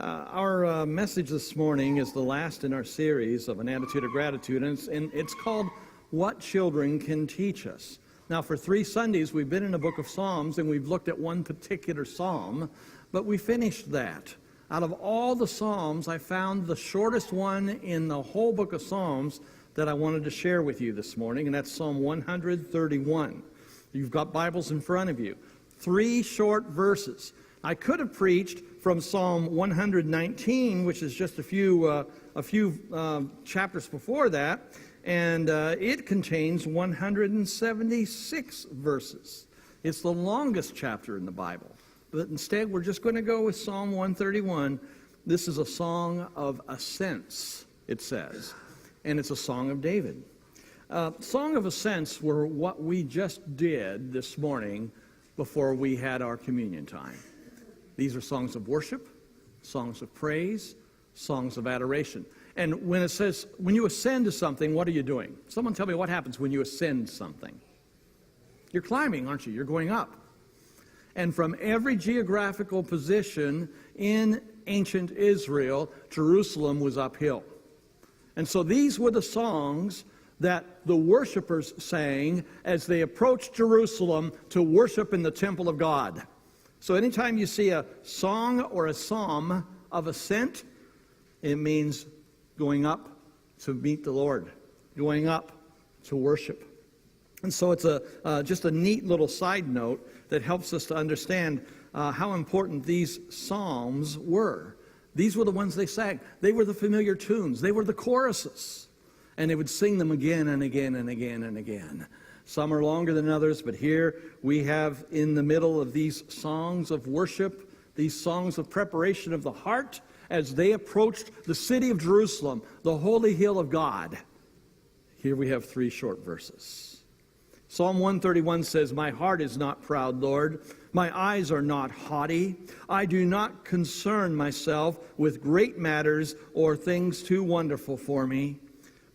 Our message this morning is the last in our series of An Attitude of Gratitude, and it's called What Children Can Teach Us. Now, for 3 Sundays, we've been in the book of Psalms, and we've looked at one particular psalm, but we finished that. Out of all the psalms, I found the shortest one in the whole book of Psalms that I wanted to share with you this morning, and that's Psalm 131. You've got Bibles in front of you. 3 short verses. I could have preached from Psalm 119, which is just a few chapters before that, and it contains 176 verses. It's the longest chapter in the Bible. But instead, we're just going to go with Psalm 131. This is a song of ascents, it says, and it's a song of David. Song of ascents were what we just did this morning before we had our communion time. These are songs of worship, songs of praise, songs of adoration. And when it says, when you ascend to something, what are you doing? Someone tell me what happens when you ascend something. You're climbing, aren't you? You're going up. And from every geographical position in ancient Israel, Jerusalem was uphill. And so these were the songs that the worshipers sang as they approached Jerusalem to worship in the temple of God. So anytime you see a song or a psalm of ascent, it means going up to meet the Lord, going up to worship. And so it's just a neat little side note that helps us to understand how important these psalms were. These were the ones they sang. They were the familiar tunes. They were the choruses. And they would sing them again and again and again and again. Some are longer than others, but here we have in the middle of these songs of worship, these songs of preparation of the heart as they approached the city of Jerusalem, the holy hill of God. Here we have 3 short verses. Psalm 131 says, "My heart is not proud, Lord. My eyes are not haughty. I do not concern myself with great matters or things too wonderful for me,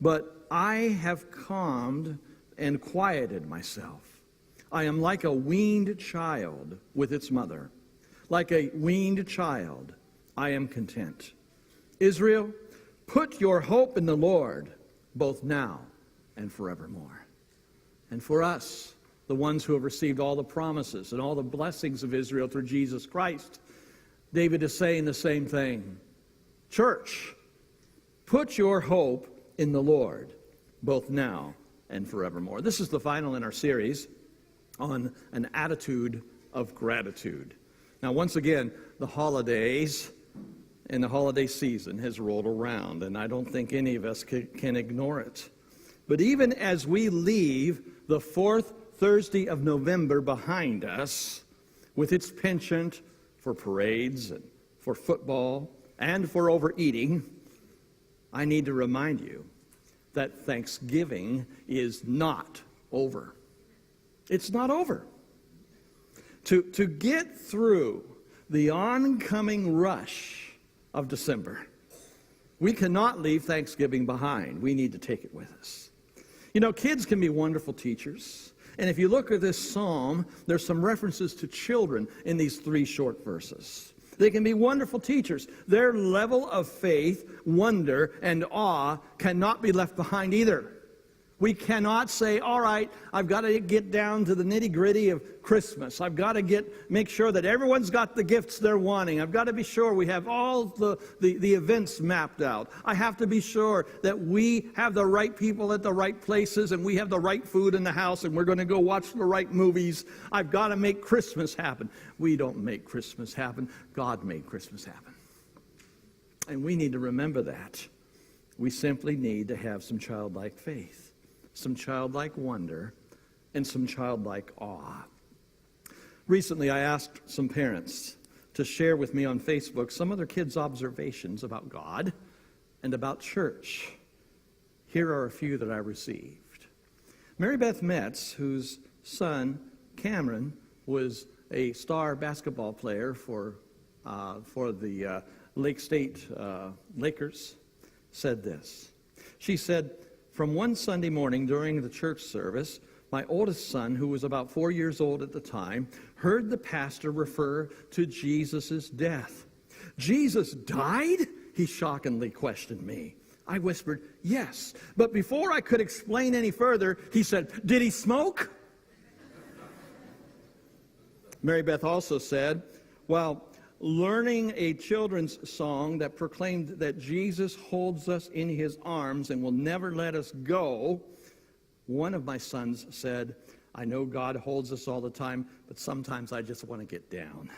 but I have calmed and quieted myself. I am like a weaned child with its mother. Like a weaned child, I am content. Israel, put your hope in the Lord, both now and forevermore." And for us, the ones who have received all the promises and all the blessings of Israel through Jesus Christ, David is saying the same thing. Church, put your hope in the Lord, both now and forevermore. This is the final in our series on an attitude of gratitude. Now, once again, the holidays and the holiday season has rolled around, and I don't think any of us can ignore it. But even as we leave the 4th Thursday of November behind us, with its penchant for parades and for football and for overeating, I need to remind you that Thanksgiving is not over. It's not over. To get through the oncoming rush of December, we cannot leave Thanksgiving behind. We need to take it with us. You know, kids can be wonderful teachers. And if you look at this psalm, there's some references to children in these 3 short verses. They can be wonderful teachers. Their level of faith, wonder, and awe cannot be left behind either. We cannot say, all right, I've got to get down to the nitty-gritty of Christmas. I've got to make sure that everyone's got the gifts they're wanting. I've got to be sure we have all the events mapped out. I have to be sure that we have the right people at the right places and we have the right food in the house and we're going to go watch the right movies. I've got to make Christmas happen. We don't make Christmas happen. God made Christmas happen. And we need to remember that. We simply need to have some childlike faith, some childlike wonder, and some childlike awe. Recently, I asked some parents to share with me on Facebook some of their kids' observations about God and about church. Here are a few that I received. Mary Beth Metz, whose son, Cameron, was a star basketball player for the Lake State Lakers, said this. She said, "From one Sunday morning during the church service, my oldest son, who was about 4 years old at the time, heard the pastor refer to Jesus' death. Jesus died? He shockingly questioned me. I whispered, yes. But before I could explain any further, he said, did he smoke? Mary Beth also said, while learning a children's song that proclaimed that Jesus holds us in his arms and will never let us go, one of my sons said, I know God holds us all the time, but sometimes I just want to get down.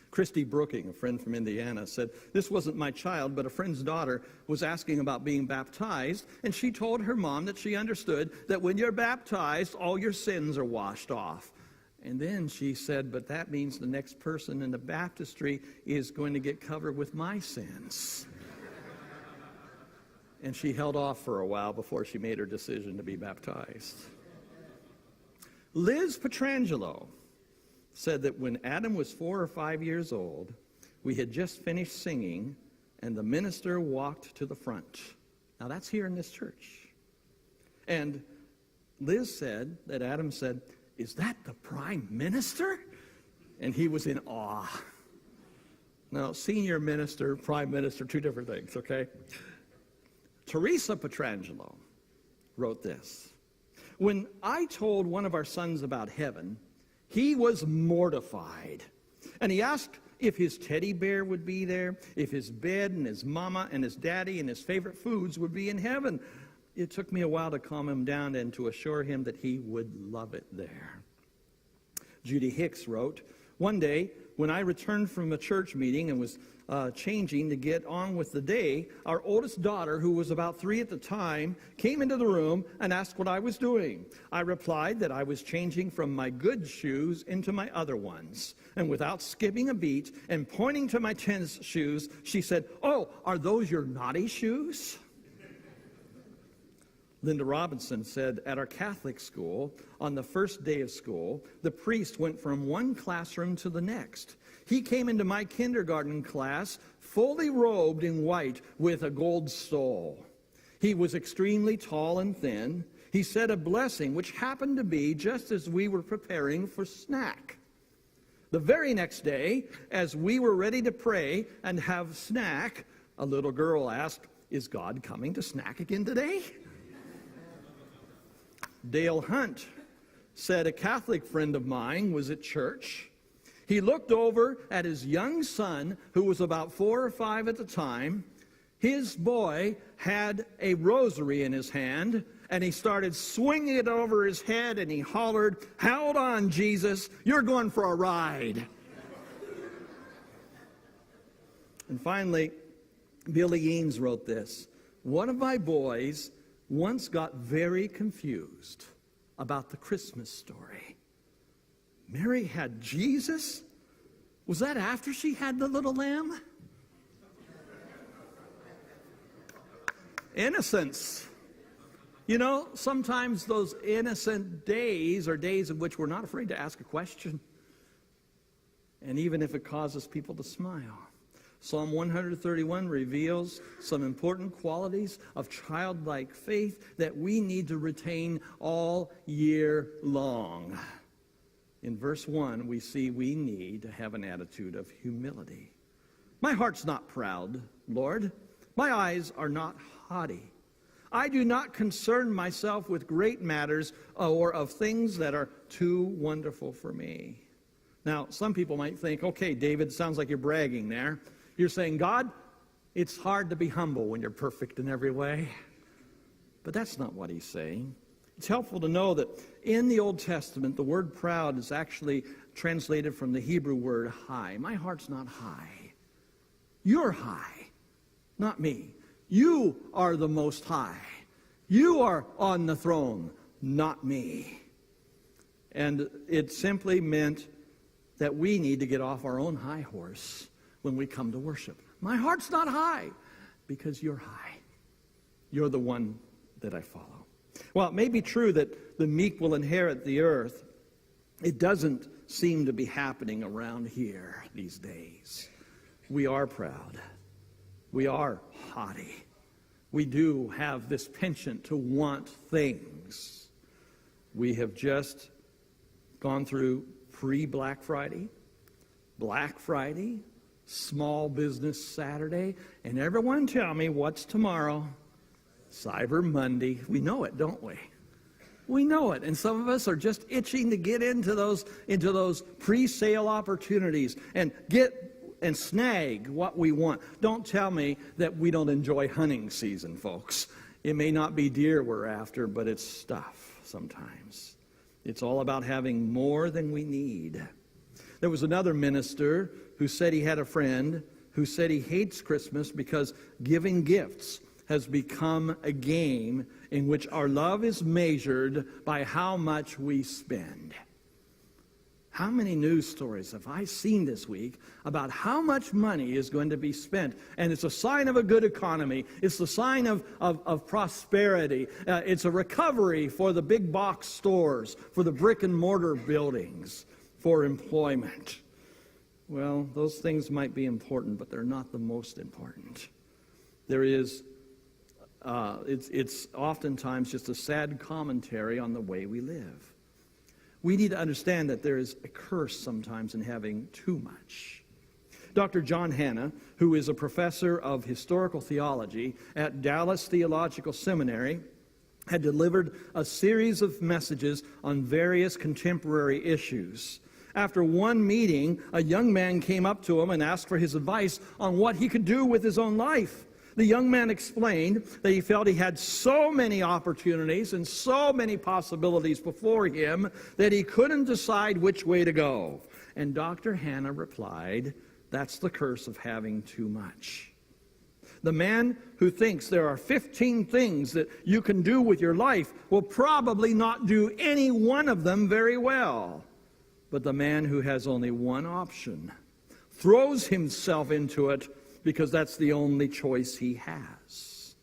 Christy Brooking, a friend from Indiana, said, this wasn't my child, but a friend's daughter was asking about being baptized, and she told her mom that she understood that when you're baptized, all your sins are washed off. And then she said, but that means the next person in the baptistry is going to get covered with my sins. And she held off for a while before she made her decision to be baptized. Liz Petrangelo said that when Adam was 4 or 5 years old, we had just finished singing, and the minister walked to the front. Now that's here in this church. And Liz said that Adam said, is that the prime minister? And he was in awe. Now, senior minister, prime minister, two different things, okay? Teresa Petrangelo wrote this. When I told one of our sons about heaven, he was mortified. And he asked if his teddy bear would be there, if his bed and his mama and his daddy and his favorite foods would be in heaven. It took me a while to calm him down and to assure him that he would love it there. Judy Hicks wrote, one day when I returned from a church meeting and was changing to get on with the day, our oldest daughter, who was about 3 at the time, came into the room and asked what I was doing. I replied that I was changing from my good shoes into my other ones. And without skipping a beat and pointing to my tennis shoes, she said, oh, are those your naughty shoes? Linda Robinson said, at our Catholic school, on the first day of school, the priest went from one classroom to the next. He came into my kindergarten class fully robed in white with a gold stole. He was extremely tall and thin. He said a blessing, which happened to be just as we were preparing for snack. The very next day, as we were ready to pray and have snack, a little girl asked, is God coming to snack again today? Dale Hunt said a Catholic friend of mine was at church. He looked over at his young son, who was about 4 or 5 at the time. His boy had a rosary in his hand, and he started swinging it over his head, and he hollered, hold on, Jesus, you're going for a ride. And finally, Billy Eames wrote this. One of my boys once got very confused about the Christmas story. Mary had Jesus? Was that after she had the little lamb? Innocence. You know, sometimes those innocent days are days in which we're not afraid to ask a question. And even if it causes people to smile. Psalm 131 reveals some important qualities of childlike faith that we need to retain all year long. In verse 1, we see we need to have an attitude of humility. My heart's not proud, Lord. My eyes are not haughty. I do not concern myself with great matters or of things that are too wonderful for me. Now, some people might think, okay, David, sounds like you're bragging there. You're saying, God, it's hard to be humble when you're perfect in every way. But that's not what he's saying. It's helpful to know that in the Old Testament, the word proud is actually translated from the Hebrew word high. My heart's not high. You're high, not me. You are the Most High. You are on the throne, not me. And it simply meant that we need to get off our own high horse when we come to worship. My heart's not high because you're high. You're the one that I follow. Well, it may be true that the meek will inherit the earth. It doesn't seem to be happening around here these days. We are proud. We are haughty. We do have this penchant to want things. We have just gone through pre-Black Friday, Black Friday, Small Business Saturday. And everyone tell me, what's tomorrow? Cyber Monday. We know it, don't we? We know it. And some of us are just itching to get into those pre-sale opportunities and snag what we want. Don't tell me that we don't enjoy hunting season, folks. It may not be deer we're after, but it's stuff sometimes. It's all about having more than we need. There was another minister who said he had a friend who said he hates Christmas because giving gifts has become a game in which our love is measured by how much we spend. How many news stories have I seen this week about how much money is going to be spent? And it's a sign of a good economy. It's the sign of prosperity. It's a recovery for the big box stores, for the brick and mortar buildings, for employment. Well, those things might be important, but they're not the most important. It's oftentimes just a sad commentary on the way we live. We need to understand that there is a curse sometimes in having too much. Dr. John Hanna, who is a professor of historical theology at Dallas Theological Seminary, had delivered a series of messages on various contemporary issues. After one meeting, a young man came up to him and asked for his advice on what he could do with his own life. The young man explained that he felt he had so many opportunities and so many possibilities before him that he couldn't decide which way to go. And Dr. Hanna replied, "That's the curse of having too much." The man who thinks there are 15 things that you can do with your life will probably not do any one of them very well. But the man who has only one option throws himself into it because that's the only choice he has.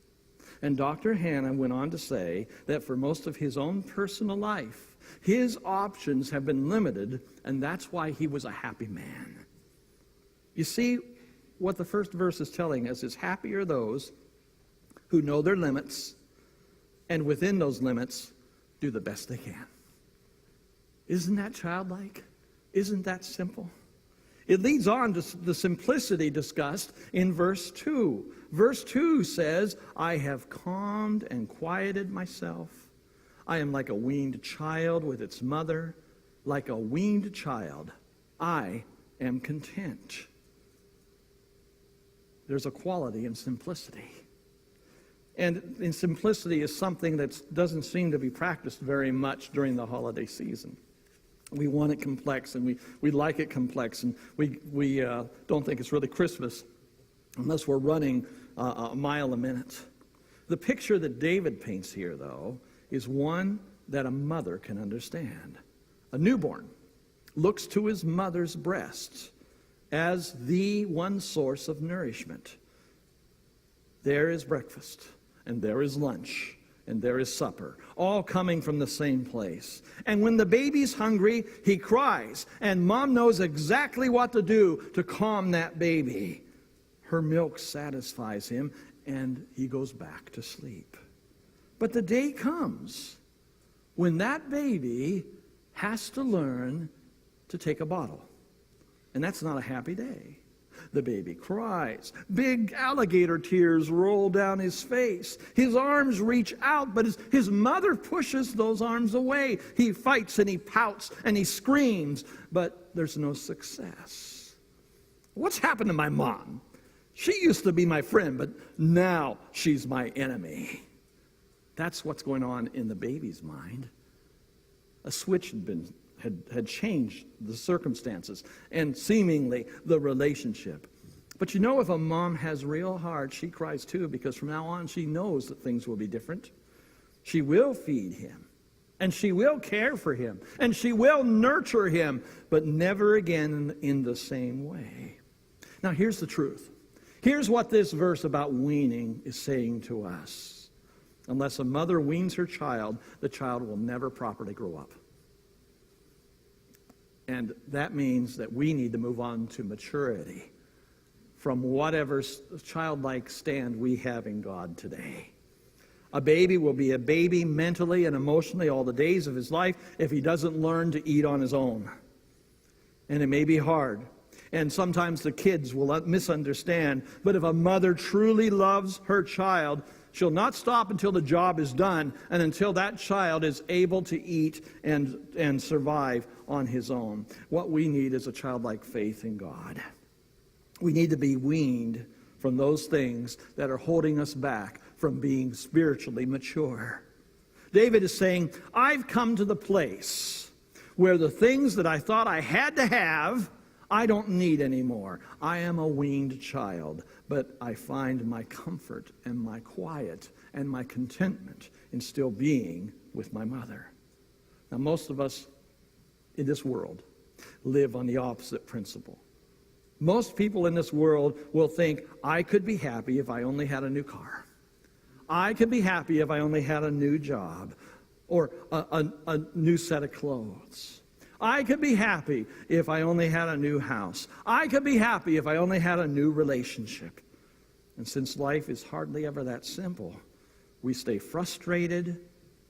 And Dr. Hanna went on to say that for most of his own personal life, his options have been limited, and that's why he was a happy man. You see, what the first verse is telling us is happy are those who know their limits, and within those limits, do the best they can. Isn't that childlike? Isn't that simple? It leads on to the simplicity discussed in verse 2. Verse 2 says, "I have calmed and quieted myself. I am like a weaned child with its mother. Like a weaned child, I am content." There's a quality in simplicity. And in simplicity is something that doesn't seem to be practiced very much during the holiday season. We want it complex, and we like it complex, and we don't think it's really Christmas unless we're running a mile a minute. The picture that David paints here, though, is one that a mother can understand. A newborn looks to his mother's breast as the one source of nourishment. There is breakfast, and there is lunch, and there is supper, all coming from the same place. And when the baby's hungry, he cries, and mom knows exactly what to do to calm that baby. Her milk satisfies him, and he goes back to sleep. But the day comes when that baby has to learn to take a bottle. And that's not a happy day. The baby cries. Big alligator tears roll down his face. His arms reach out, but his mother pushes those arms away. He fights and he pouts and he screams, but there's no success. What's happened to my mom? She used to be my friend, but now she's my enemy. That's what's going on in the baby's mind. A switch had changed the circumstances and seemingly the relationship. But you know, if a mom has real heart, she cries too, because from now on she knows that things will be different. She will feed him, and she will care for him, and she will nurture him, but never again in the same way. Now here's the truth. Here's what this verse about weaning is saying to us. Unless a mother weans her child, the child will never properly grow up. And that means that we need to move on to maturity from whatever childlike stand we have in God today. A baby will be a baby mentally and emotionally all the days of his life if he doesn't learn to eat on his own. And it may be hard. And sometimes the kids will misunderstand. But if a mother truly loves her child, she'll not stop until the job is done and until that child is able to eat and survive on his own. What we need is a childlike faith in God. We need to be weaned from those things that are holding us back from being spiritually mature. David is saying, I've come to the place where the things that I thought I had to have, I don't need anymore. I am a weaned child, but I find my comfort and my quiet and my contentment in still being with my mother. Now, most of us in this world live on the opposite principle. Most people in this world will think, I could be happy if I only had a new car. I could be happy if I only had a new job or a new set of clothes. I could be happy if I only had a new house. I could be happy if I only had a new relationship. And since life is hardly ever that simple, we stay frustrated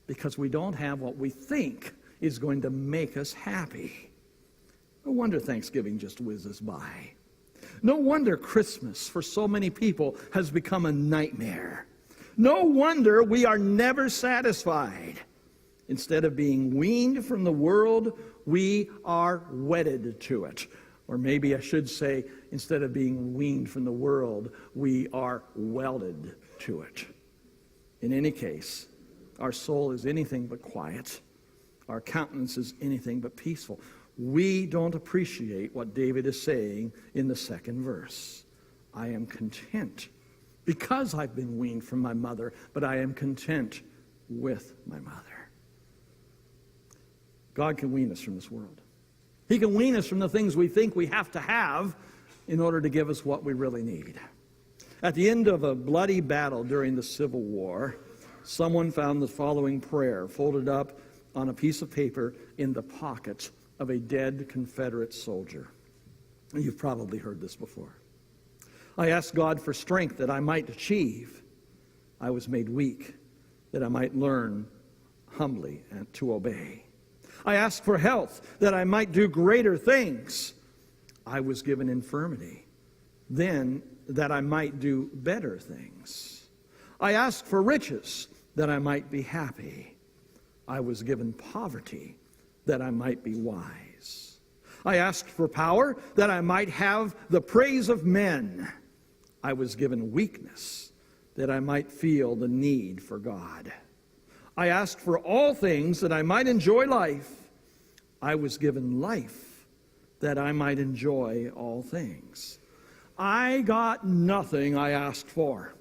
because we don't have what we think is going to make us happy. No wonder Thanksgiving just whizzes by. No wonder Christmas for so many people has become a nightmare. No wonder we are never satisfied. Instead of being weaned from the world, we are wedded to it. Or maybe I should say, instead of being weaned from the world, we are welded to it. In any case, our soul is anything but quiet. Our countenance is anything but peaceful. We don't appreciate what David is saying in the second verse. I am content because I've been weaned from my mother, but I am content with my mother. God can wean us from this world. He can wean us from the things we think we have to have in order to give us what we really need. At the end of a bloody battle during the Civil War, someone found the following prayer folded up on a piece of paper in the pocket of a dead Confederate soldier. You've probably heard this before. I asked God for strength that I might achieve. I was made weak that I might learn humbly and to obey. I asked for health that I might do greater things. I was given infirmity, then that I might do better things. I asked for riches that I might be happy. I was given poverty that I might be wise. I asked for power that I might have the praise of men. I was given weakness that I might feel the need for God. I asked for all things that I might enjoy life. I was given life that I might enjoy all things. I got nothing I asked for,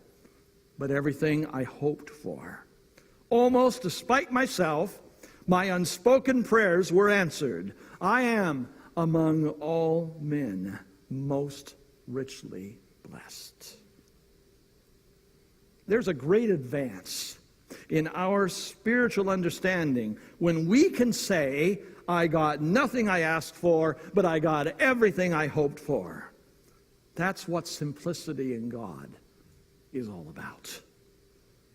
but everything I hoped for. Almost despite myself, my unspoken prayers were answered. I am among all men most richly blessed. There's a great advance in our spiritual understanding when we can say, I got nothing I asked for, but I got everything I hoped for. That's what simplicity in God is all about.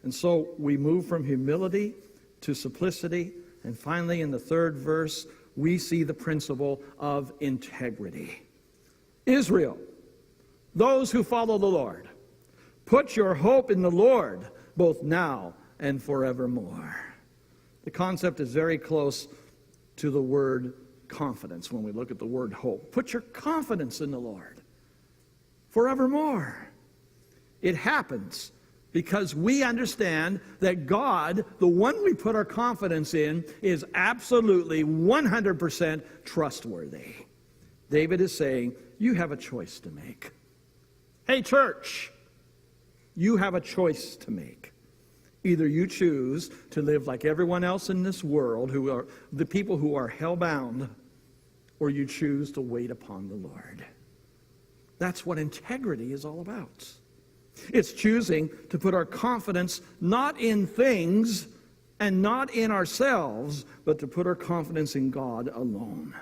And so we move from humility to simplicity. And finally, in the third verse, we see the principle of integrity. Israel, those who follow the Lord, put your hope in the Lord, both now and forevermore. The concept is very close to the word confidence when we look at the word hope. Put your confidence in the Lord forevermore. It happens because we understand that God, the one we put our confidence in, is absolutely 100% trustworthy. David is saying, you have a choice to make. Hey, church, you have a choice to make. Either you choose to live like everyone else in this world, who are the people who are hell-bound, or you choose to wait upon the Lord. That's what integrity is all about. It's choosing to put our confidence not in things and not in ourselves, but to put our confidence in God alone.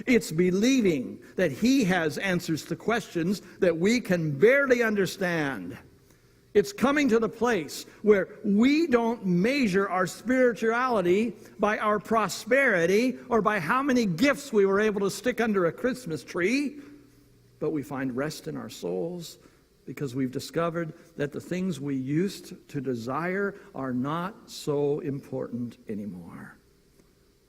It's believing that He has answers to questions that we can barely understand. It's coming to the place where we don't measure our spirituality by our prosperity or by how many gifts we were able to stick under a Christmas tree. but we find rest in our souls because we've discovered that the things we used to desire are not so important anymore.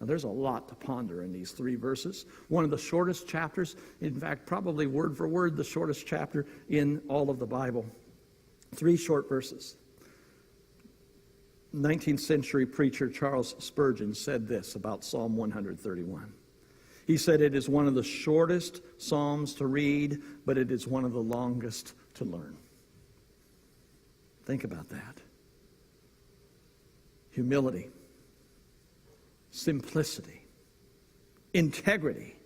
Now, there's a lot to ponder in these 3 verses. One of the shortest chapters, in fact, probably word for word, the shortest chapter in all of the Bible. 3 short verses. 19th century preacher Charles Spurgeon said this about Psalm 131. He said, "It is one of the shortest psalms to read, but it is one of the longest to learn." Think about that. Humility, simplicity, integrity.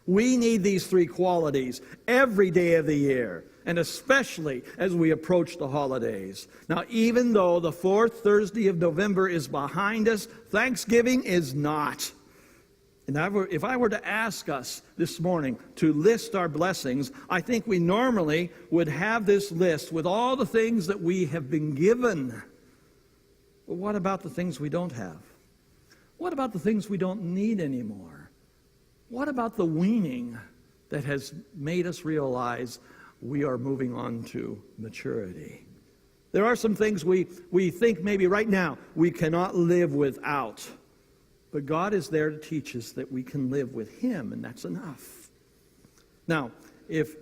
We need these 3 qualities every day of the year, and especially as we approach the holidays. Now, even though the 4th Thursday of November is behind us, Thanksgiving is not. And if I were to ask us this morning to list our blessings, I think we normally would have this list with all the things that we have been given. But what about the things we don't have? What about the things we don't need anymore? What about the weaning that has made us realize we are moving on to maturity? There are some things we think maybe right now we cannot live without. But God is there to teach us that we can live with Him, and that's enough. Now, if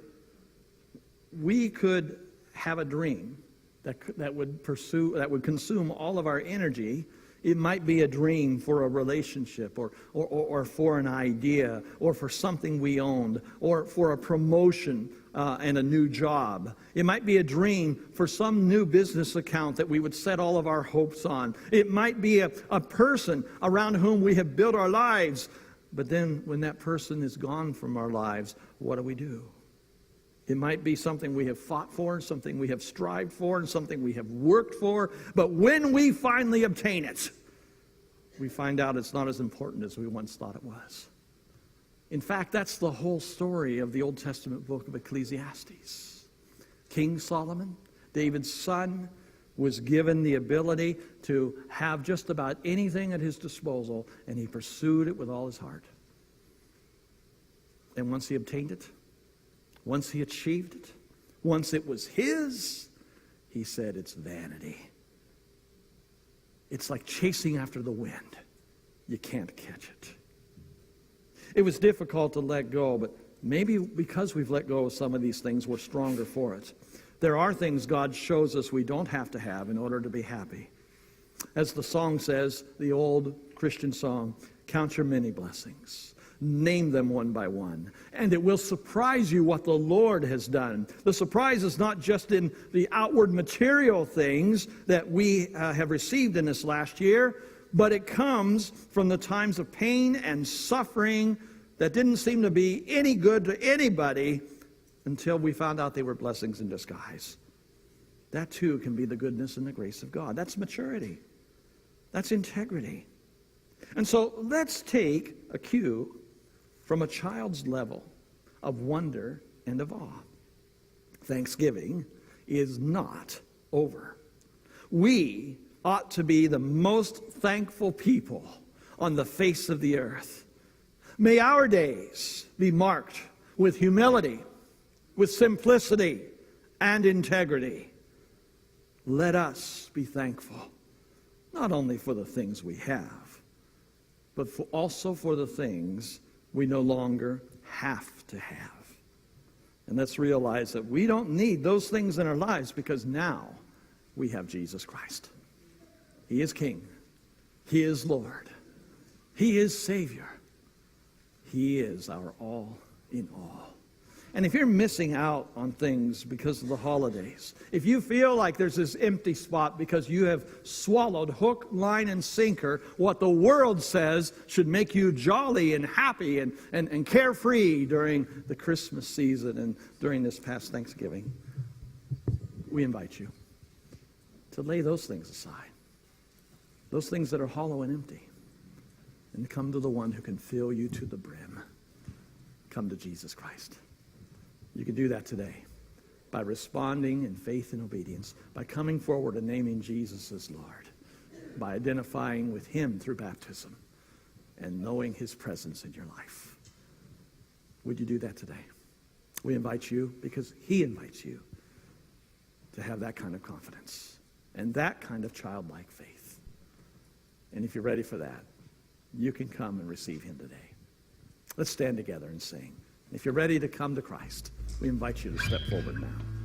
we could have a dream that would consume all of our energy, it might be a dream for a relationship or for an idea or for something we owned or for a promotion and a new job. It might be a dream for some new business account that we would set all of our hopes on. It might be a person around whom we have built our lives. But then when that person is gone from our lives, what do? It might be something we have fought for, something we have strived for, and something we have worked for. But when we finally obtain it, we find out it's not as important as we once thought it was. In fact, that's the whole story of the Old Testament book of Ecclesiastes. King Solomon, David's son, was given the ability to have just about anything at his disposal, and he pursued it with all his heart. And once he obtained it, once he achieved it, once it was his, he said it's vanity. It's like chasing after the wind. You can't catch it. It was difficult to let go, but maybe because we've let go of some of these things, we're stronger for it. There are things God shows us we don't have to have in order to be happy. As the song says, the old Christian song, count your many blessings. Name them one by one. And it will surprise you what the Lord has done. The surprise is not just in the outward material things that we have received in this last year, but it comes from the times of pain and suffering that didn't seem to be any good to anybody until we found out they were blessings in disguise. That too can be the goodness and the grace of God. That's maturity. That's integrity. And so let's take a cue from a child's level of wonder and of awe. Thanksgiving is not over. We ought to be the most thankful people on the face of the earth. May our days be marked with humility, with simplicity, and integrity. Let us be thankful, not only for the things we have, but also for the things we no longer have to have. And let's realize that we don't need those things in our lives because now we have Jesus Christ. He is King. He is Lord. He is Savior. He is our all in all. And if you're missing out on things because of the holidays, if you feel like there's this empty spot because you have swallowed hook, line, and sinker what the world says should make you jolly and happy and carefree during the Christmas season and during this past Thanksgiving, we invite you to lay those things aside. Those things that are hollow and empty. And come to the one who can fill you to the brim. Come to Jesus Christ. You can do that today by responding in faith and obedience, by coming forward and naming Jesus as Lord, by identifying with Him through baptism and knowing His presence in your life. Would you do that today? We invite you because he invites you to have that kind of confidence and that kind of childlike faith. And if you're ready for that, you can come and receive him today. Let's stand together and sing. If you're ready to come to Christ, we invite you to step forward now.